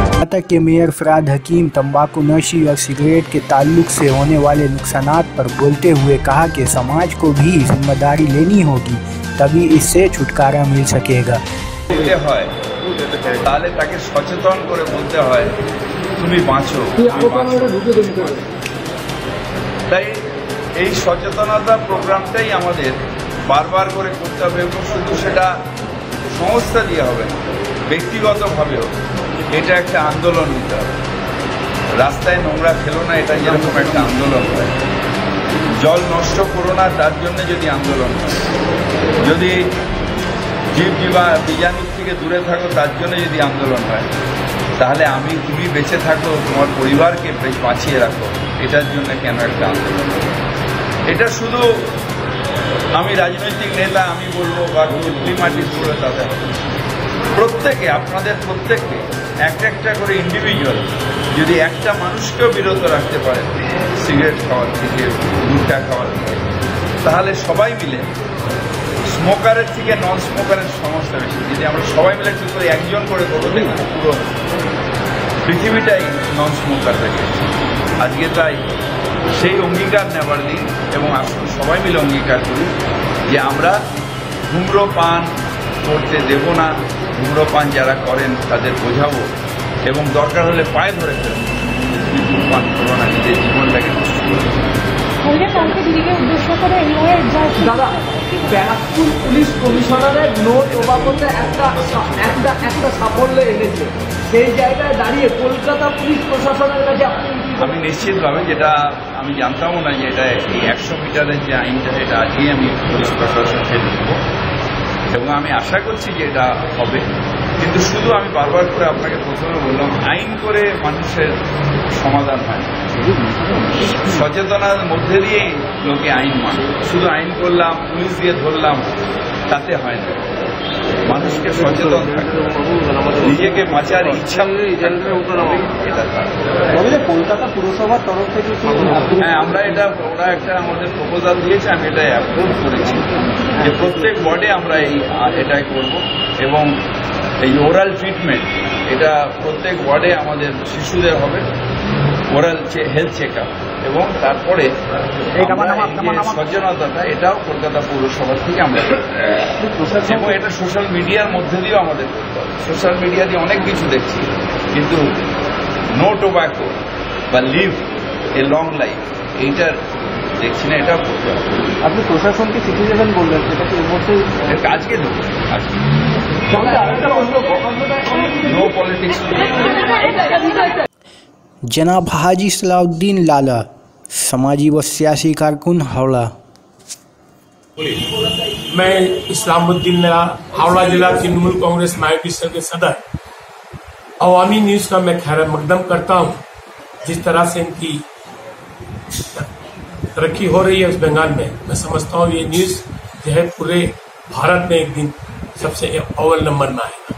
कर्नाटक के मेयर फराद हकीम तंबाकू नशी और सिगरेट के ताल्लुक से होने वाले नुकसानात पर बोलते हुए कहा कि समाज को भी जिम्मेदारी लेनी होगी, तभी इससे छुटकारा मिल सकेगा। তাহলে তাকে সচেতন করে বলতে হয় তুমি বাঁচো। তাই এই সচেতনতা প্রোগ্রামটাই আমাদের বারবার করে করতে হবে এবং শুধু সেটা সংস্থা দিয়ে হবে না, ব্যক্তিগতভাবেও এটা একটা আন্দোলন নিতে হবে। রাস্তায় নোংরা ফেলো না, এটা যেরকম একটা আন্দোলন হয়। জল নষ্ট করো না, তার জন্য যদি আন্দোলন হয়। যদি বীজাণুর থেকে দূরে থাকো, তার জন্য যদি আন্দোলন হয়, তাহলে তুমি বেঁচে থাকো, তোমার পরিবারকে বাঁচিয়ে রাখো, এটার জন্য কেন একটা আন্দোলন? এটা শুধু আমি রাজনৈতিক নেতা আমি বলবো বা মাটির করে তাদের প্রত্যেকে, আপনাদের প্রত্যেককে একটা করে ইন্ডিভিজুয়াল যদি একটা মানুষকেও বিরত রাখতে পারে সিগারেট খাওয়ার থেকে, গুটখা খাওয়ার থেকে, তাহলে সবাই মিলে স্মোকারের থেকে নন স্মোকারের সমস্যা বেশি। যদি আমরা সবাই মিলে একটু করে একজন করে করবো, দেখুন পুরো পৃথিবীটাই নন স্মোকার হয়ে গেছে আজকে। তাই সেই অঙ্গীকার নেবার দিন এবং আসুন সবাই মিলে অঙ্গীকার করি যে আমরা ধূম্রপান করতে দেব না। ধূম্রপান যারা করেন তাদের বোঝাবো এবং দরকার হলে পায়ে ধরে ফেলবো, ধূমপান করবো না, নিজের জীবনটাকে নষ্ট করবো। দাদা, ব্যারাকপুর পুলিশ কমিশনারের নো টোবাকোতে একটা সাফল্য এনেছে, সেই জায়গায় দাঁড়িয়ে কলকাতা পুলিশ প্রশাসনের কাছে আমি নিশ্চিতভাবে, যেটা আমি জানতামও না যে এটা এই 100 মিটারের যে আইনটা, এটা আজকেই আমি পুলিশ প্রশাসনকে লিখব এবং আমি আশা করছি যে এটা হবে। কিন্তু শুধু আমি বারবার করে আপনাকে প্রথমে বললাম, আইন করে মানুষের সমাধান হয় না, সচেতনার মধ্যে দিয়েই লোকে আইন মানে। শুধু আইন করলাম, পুলিশ দিয়ে ধরলাম, তাতে হয় না। মানুষকে সচেতন থাকতে হবে, নিজেকে বাঁচার ইচ্ছা কলকাতা পুরসভার তরফ থেকে। হ্যাঁ, ওরা একটা আমাদের প্রপোজাল দিয়েছে, আমি এটা অ্যাপ্রুভ করেছি যে প্রত্যেক ওয়ার্ডে আমরা এটাই করব এবং এই ওরাল ট্রিটমেন্ট এটা প্রত্যেক ওয়ার্ডে আমাদের শিশুদের হবে, ওরাল হেলথ চেক আপ, এবং তারপরে সচেতনতা এটাও কলকাতা পৌরসভা থেকে আমরা এবং এটা সোশ্যাল মিডিয়ার মধ্যে দিয়েও আমাদের করতে হবে। সোশ্যাল মিডিয়া দিয়ে অনেক কিছু দেখছি, কিন্তু নো টোব্যাকো বা লিভ এ লং লাইফ এইটার দেখছি না, এটাও করতে হবে। আপনি প্রশাসনকে চিঠি দেবেন বললেন, সেটা কি অবশ্যই আজকে দেবো। আজকে নো পলিটিক্স। जनाब हाजी सलाउद्दीन लाला, समाजी व सियासी कारकुन, हावड़ा। मैं इस्लामुद्दीन लाला, हावड़ा जिला तृणमूल कांग्रेस महाविश्व के सदर। अवामी न्यूज का मैं खैर मकदम करता हूं। जिस तरह से इनकी तरक्की हो रही है उस बंगाल में, मैं समझता हूं ये न्यूज जो है पूरे भारत में एक दिन सबसे अव्वल नंबर में आएगा।